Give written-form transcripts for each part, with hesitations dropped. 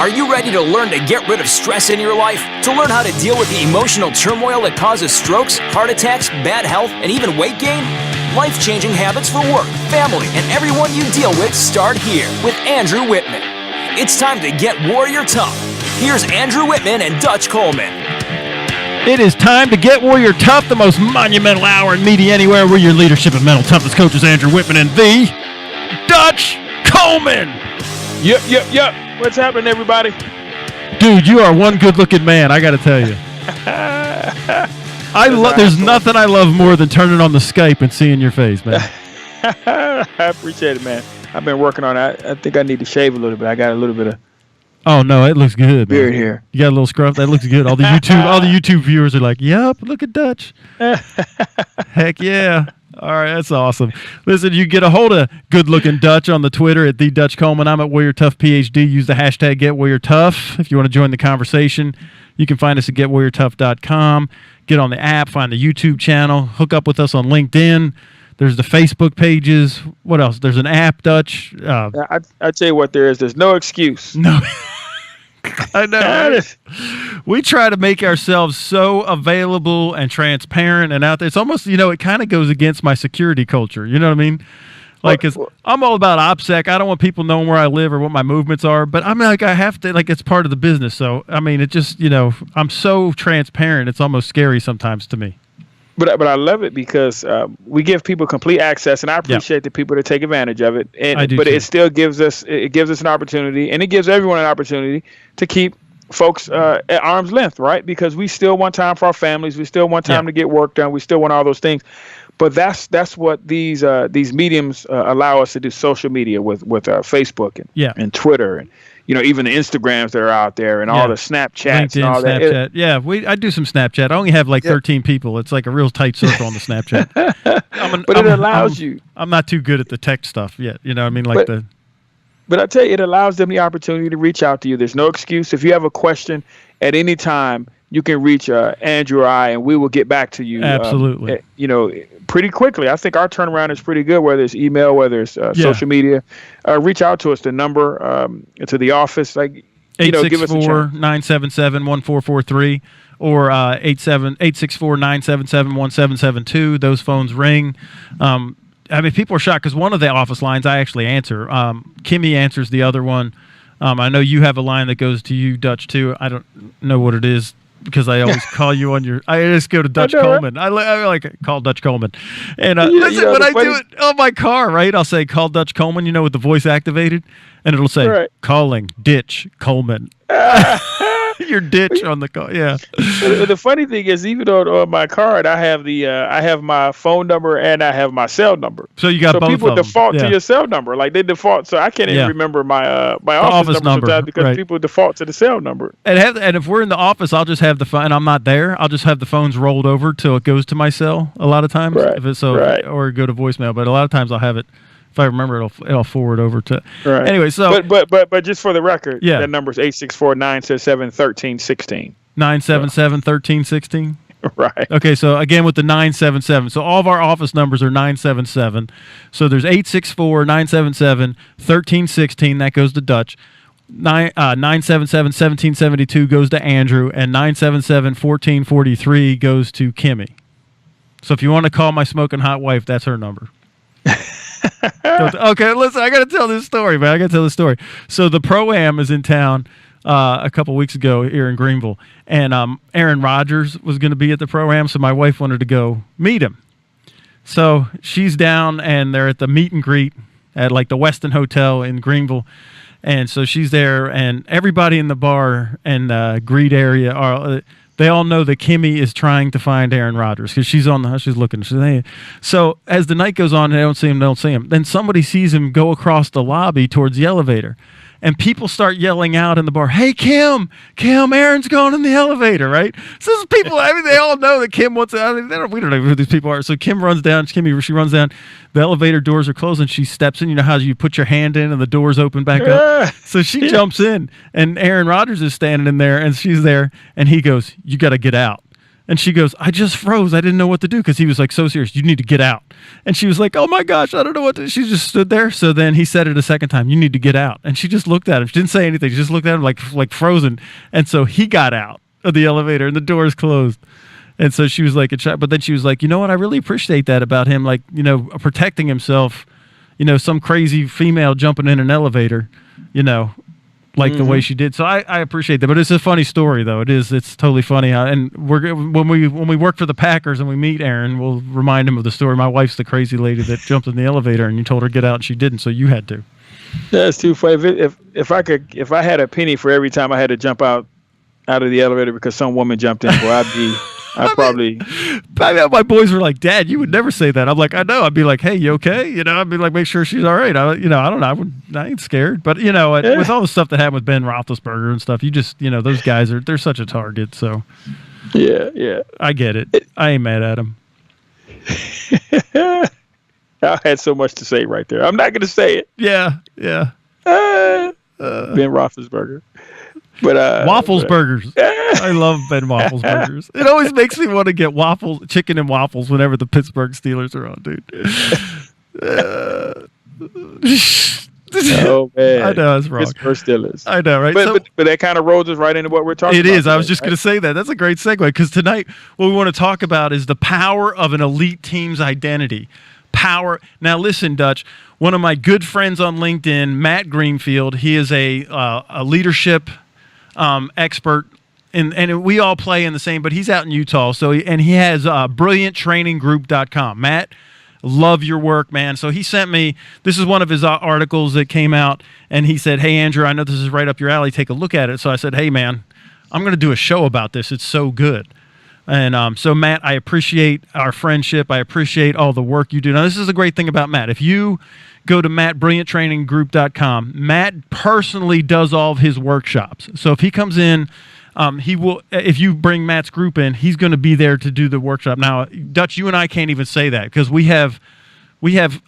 Are you ready to learn to get rid of stress in your life? To learn how to deal with the emotional turmoil that causes strokes, heart attacks, bad health, and even weight gain? Life-changing habits for work, family, and everyone you deal with start here with Andrew Wittman. It's time to get warrior tough. Here's Andrew Wittman and Dutch Coleman. It is time to get warrior tough, the most monumental hour in media anywhere. We're your leadership and mental toughness coaches, Andrew Wittman and the Dutch Coleman. Yep. What's happening, everybody? Dude, you are one good-looking man, I got to tell you. There's nothing I love more than turning on the Skype and seeing your face, man. I appreciate it, man. I've been working on it. I think I need to shave a little bit. I got a little bit of oh no, it looks good, beard man. here. You got a little scruff. That looks good. All the YouTube viewers are like, "Yep, look at Dutch." Heck yeah. All right, that's awesome. Listen, you get a hold of good-looking Dutch on the Twitter at the Dutch Coleman. I'm at Warrior Tough PhD. Use the hashtag #GetWarriorTough if you want to join the conversation. You can find us at getwarriortough.com. Get on the app, find the YouTube channel, hook up with us on LinkedIn. There's the Facebook pages. What else? There's an app, Dutch. I tell you what, there's no excuse. No. I know. Right? We try to make ourselves so available and transparent and out there. It's almost, it kind of goes against my security culture. You know what I mean? Like, cause I'm all about OPSEC. I don't want people knowing where I live or what my movements are. But I'm like, I have to, it's part of the business. So, it just, I'm so transparent. It's almost scary sometimes to me. But I love it because we give people complete access, and I appreciate the people that take advantage of it. But it still gives us an opportunity, and it gives everyone an opportunity to keep folks at arm's length, right? Because we still want time for our families, we still want time to get work done, we still want all those things. But that's what these mediums allow us to do. Social media with Facebook and Twitter and even the Instagrams that are out there and all the Snapchats LinkedIn, and all that. Snapchat. I do some Snapchat. I only have 13 people. It's like a real tight circle on the Snapchat. But it allows you. I'm not too good at the tech stuff yet. You know what I mean? But I tell you, it allows them the opportunity to reach out to you. There's no excuse. If you have a question at any time, you can reach Andrew or I, and we will get back to you. Absolutely. Pretty quickly. I think our turnaround is pretty good, whether it's email, whether it's social media. Reach out to us. The number to the office, give us a 864-977-1443 or 864-977-1772. Those phones ring. People are shocked because one of the office lines I actually answer. Kimmy answers the other one. I know you have a line that goes to you, Dutch, too. I don't know what it is because I always call you on your – I just go to Dutch Coleman. Right? I like call Dutch Coleman. And listen, when I do it on my car, right, I'll say call Dutch Coleman, with the voice activated, and it'll say calling ditch Coleman. Your ditch on the call, yeah. The funny thing is, even on my card, I have my phone number and I have my cell number. So you got both of them. So people default to your cell number, they default. So I can't even remember my office number sometimes because people default to the cell number. And if we're in the office, I'll just have the phone. And I'm not there. I'll just have the phones rolled over till it goes to my cell. A lot of times, or go to voicemail. But a lot of times I'll have it. If I remember, it'll forward over to. Right. Anyway, so. But just for the record, that number is 864-977-1316. 977-1316? Right. Okay, so again with the 977. So all of our office numbers are 977. So there's 864-977-1316. That goes to Dutch. 977-1772 goes to Andrew. And 977-1443 goes to Kimmy. So if you want to call my smoking hot wife, that's her number. Okay, listen, I got to tell this story, man. So the Pro-Am is in town a couple weeks ago here in Greenville, and Aaron Rodgers was going to be at the Pro-Am, so my wife wanted to go meet him. So she's down, and they're at the meet and greet at the Westin Hotel in Greenville, and so she's there, and everybody in the bar and greet area are they all know that Kimmy is trying to find Aaron Rodgers because she's looking. So as the night goes on, they don't see him. Then somebody sees him go across the lobby towards the elevator. And people start yelling out in the bar, "Hey, Kim, Aaron's going in the elevator," right? So these people, they all know that Kim wants to, we don't know who these people are. So Kim runs down, she runs down, the elevator doors are closed, and she steps in. You know how you put your hand in and the doors open back up? So she jumps in, and Aaron Rodgers is standing in there, and she's there, and he goes, "You got to get out." And she goes, I just froze. I didn't know what to do because he was like so serious. You need to get out. And she was like, oh my gosh, I don't know what to do. She just stood there. So then he said it a second time, you need to get out. And she just looked at him. She didn't say anything. She just looked at him like frozen. And so he got out of the elevator and the doors closed. And so she was like, but then she was like, you know what? I really appreciate that about him. Like, you know, protecting himself, you know, some crazy female jumping in an elevator, you know, like the way she did. So I appreciate that. But it's a funny story, though. It's totally funny. And when we work for the Packers and we meet Aaron, we'll remind him of the story. My wife's the crazy lady that jumped in the elevator and you told her to get out and she didn't, so you had to. That's too funny. If I had a penny for every time I had to jump out of the elevator because some woman jumped in, well, my boys were like, Dad, you would never say that. I'm like, I know. I'd be like, hey, you okay? You know, I'd be like, make sure she's all right. I don't know. I ain't scared. But, you know, with all the stuff that happened with Ben Roethlisberger and stuff, you just, you know, those guys they're such a target. So, yeah. I get it. I ain't mad at him. I had so much to say right there. I'm not going to say it. Yeah. Ben Roethlisberger. But Waffles burgers. I love Ben Waffles burgers. It always makes me want to get chicken and waffles whenever the Pittsburgh Steelers are on, dude. Oh man, I know it's wrong. Pittsburgh Steelers. I know, right? But that kind of rolls us right into what we're talking about. It is. Today, I was just going to say that. That's a great segue because tonight what we want to talk about is the power of an elite team's identity. Power. Now, listen, Dutch. One of my good friends on LinkedIn, Matt Greenfield. He is a leadership expert, and we all play in the same, but he's out in Utah. So he has brillianttraininggroup.com. Matt, love your work, man. So he sent me, this is one of his articles that came out, and he said, hey, Andrew, I know this is right up your alley. Take a look at it. So I said, hey, man, I'm going to do a show about this. It's so good. And so, Matt, I appreciate our friendship. I appreciate all the work you do. Now, this is a great thing about Matt. If you go to brillianttraininggroup.com, Matt personally does all of his workshops. So if he comes in, he will. If you bring Matt's group in, he's going to be there to do the workshop. Now, Dutch, you and I can't even say that because we have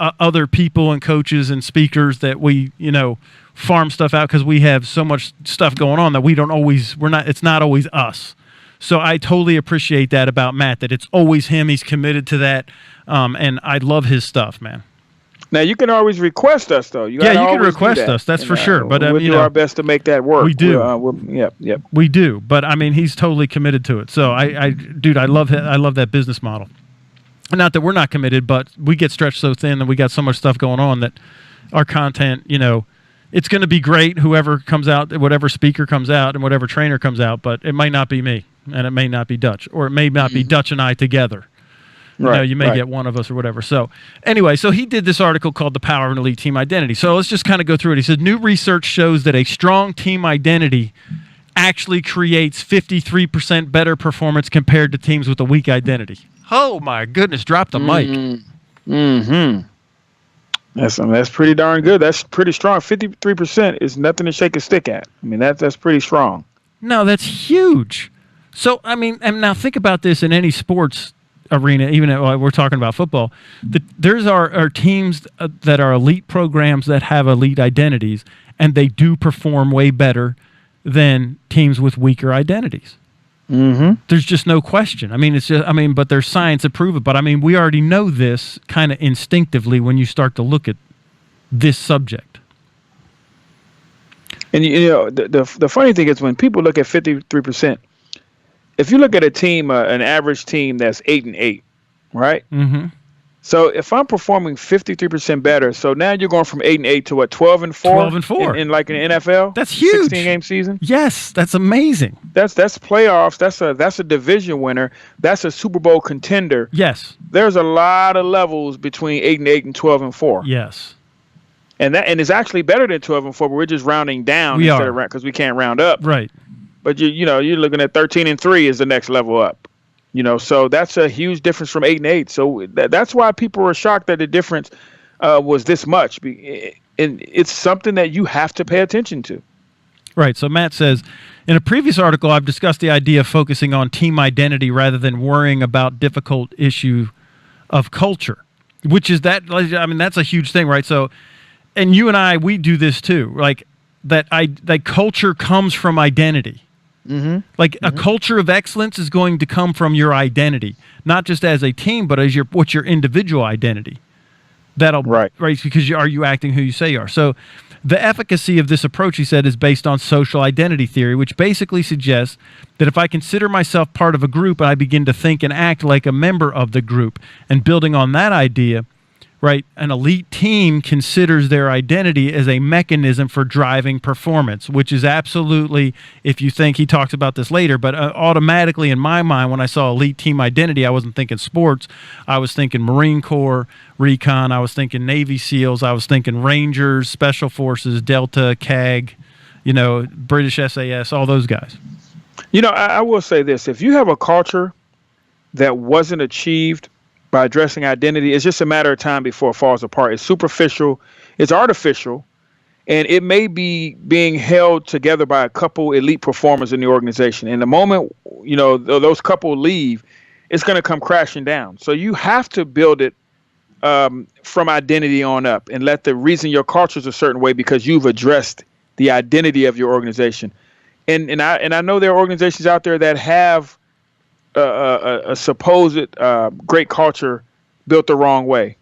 other people and coaches and speakers that we, you know, farm stuff out because we have so much stuff going on that it's not always us. So I totally appreciate that about Matt, that it's always him. He's committed to that. And I love his stuff, man. Now, you can always request us, though. You can request us. That's for sure. But we'll do our best to make that work. We do. Yep. We do. But, I mean, he's totally committed to it. So, I love that business model. Not that we're not committed, but we get stretched so thin and we got so much stuff going on that our content, you know, it's going to be great, whoever comes out, whatever speaker comes out and whatever trainer comes out, but it might not be me. And it may not be Dutch, or it may not be Dutch and I together. You may get one of us or whatever. So anyway, so he did this article called The Power of an Elite Team Identity. So let's just kind of go through it. He said, new research shows that a strong team identity actually creates 53% better performance compared to teams with a weak identity. Oh, my goodness. Drop the mic. Mm-hmm. That's pretty darn good. That's pretty strong. 53% is nothing to shake a stick at. I mean, that's pretty strong. No, that's huge. So, I mean, and now think about this in any sports arena, even we're talking about football. There's our teams that are elite programs that have elite identities, and they do perform way better than teams with weaker identities. Mm-hmm. There's just no question. I mean, but there's science to prove it. But, I mean, we already know this kind of instinctively when you start to look at this subject. And, you know, the funny thing is when people look at 53%, if you look at a team, an average team that's 8-8, right? Mm-hmm. So if I'm performing 53% better, so now you're going from 8-8 to what, 12-4? 12-4 in like an NFL. That's huge. 16-game season. Yes, that's amazing. That's playoffs. That's a division winner. That's a Super Bowl contender. Yes. There's a lot of levels between 8-8 and 12-4. Yes. And it's actually better than 12-4, but we're just rounding down because we can't round up. Right. But you're looking at 13-3 is the next level up. You know, so that's a huge difference from 8-8. So that's why people were shocked that the difference was this much. And it's something that you have to pay attention to. Right. So Matt says, in a previous article, I've discussed the idea of focusing on team identity rather than worrying about difficult issue of culture, which is that. I mean, that's a huge thing, right? So, and you and I, we do this too. Like that culture comes from identity. Like a culture of excellence is going to come from your identity, not just as a team, but as what's your individual identity. That'll right because are you acting who you say you are? So the efficacy of this approach, he said, is based on social identity theory, which basically suggests that if I consider myself part of a group and I begin to think and act like a member of the group, and building on that idea, right, an elite team considers their identity as a mechanism for driving performance, which is absolutely, if you think, he talks about this later, but automatically in my mind, when I saw elite team identity, I wasn't thinking sports. I was thinking Marine Corps, Recon. I was thinking Navy SEALs. I was thinking Rangers, Special Forces, Delta, CAG, British SAS, all those guys. I will say this. If you have a culture that wasn't achieved by addressing identity, it's just a matter of time before it falls apart. It's superficial, it's artificial, and it may be being held together by a couple elite performers in the organization. And the moment, those couple leave, it's going to come crashing down. So you have to build it from identity on up and let the reason your culture is a certain way because you've addressed the identity of your organization. And I know there are organizations out there that have a supposed great culture built the wrong way,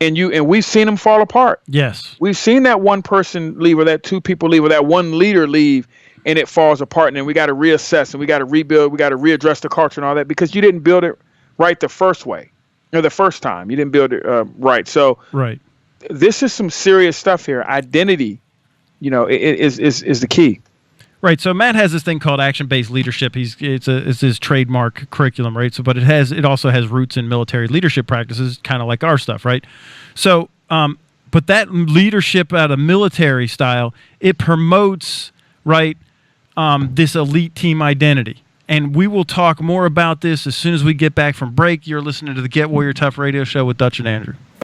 and we've seen them fall apart. Yes, we've seen that one person leave, or that two people leave, or that one leader leave, and it falls apart. And then we got to reassess, and we got to rebuild, we got to readdress the culture and all that because you didn't build it right the first way, or the first time you didn't build it right. So this is some serious stuff here. Identity, is the key. Right, so Matt has this thing called action-based leadership. It's his trademark curriculum, right? So, but it also has roots in military leadership practices, kind of like our stuff, right? So, but that leadership out of military style, it promotes this elite team identity, and we will talk more about this as soon as we get back from break. You're listening to the Get Warrior Tough Radio Show with Dutch and Andrew.